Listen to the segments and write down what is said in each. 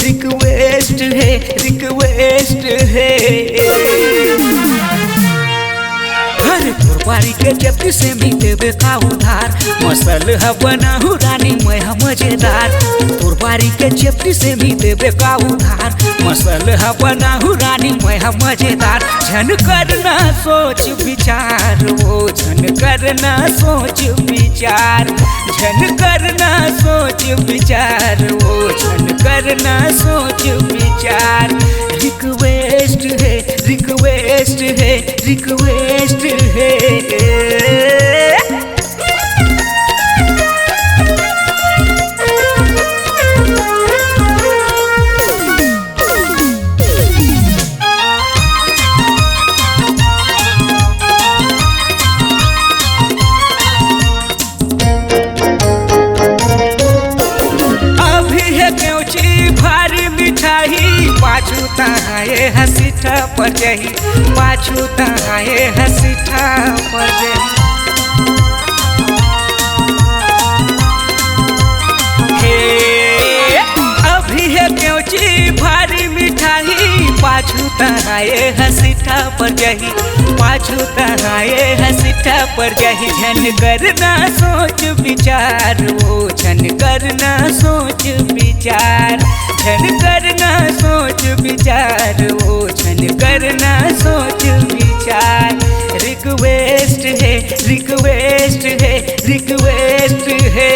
Request है request है हर कुर्बानी के जब से मिले का उधार मसल है बनाहू रानी मैं मजेदार कुर्बानी के जब से मिले का उधार मसल है बनाहू रानी मैं मजेदार झन करना सोच विचार वो झन करना सोच विचार झन करना सोच विचार वो झन करना सोच विचार रिक्वेस्ट है रिक्वेस्ट है रिक्वेस्ट है पाछू तहाए हसीठा पर जही पाछू तहाए हसीठा पर जही अभी है क्योंकि भारी मिठाई पाछू तहाए हसीठा पर जही पाछू तहाए हसीठा पर जही झन करना सोच विचार वो झन करना सोच विचार झन करना सोच विचार वो झन करना सोच विचार रिक्वेस्ट है रिक्वेस्ट है रिक्वेस्ट है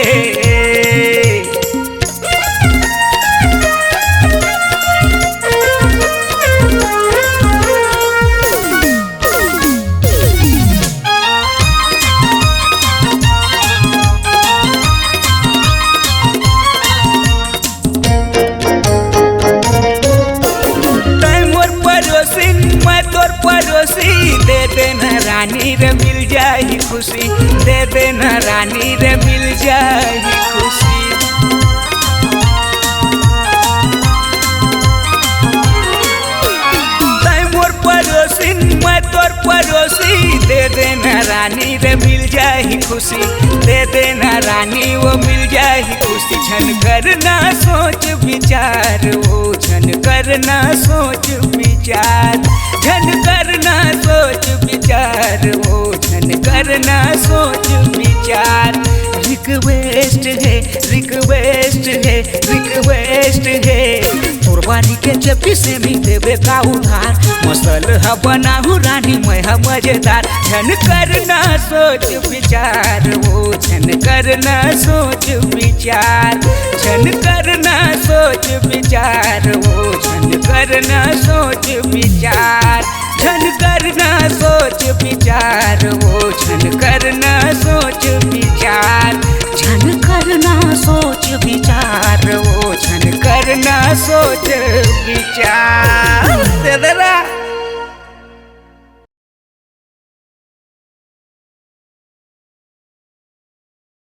दे देना रानी रे मिल जाए खुशी दे देना रानी रे मिल जाए खुशी मोर पड़ोसी मैं तोर पड़ोसी दे देना रानी रे मिल जाए खुशी दे देना रानी वो मिल जाए खुशी झन करना सोच विचार वो झन करना सोच विचार झन करना सोच विचार वो झन करना सोच विचार रिक्वेस्ट है रिक्वेस्ट है रिक्वेस्ट है कुर्बानी के जब से मिले का उधार मसल है बनाहू रानी मैं मजेदार झन करना सोच विचार वो झन करना सोच विचार झन करना सोच विचार वो झन करना सोच विचार झन करना सोच विचार वो झन करना सोच विचार झन करना सोच विचार वो झन करना सोच विचार।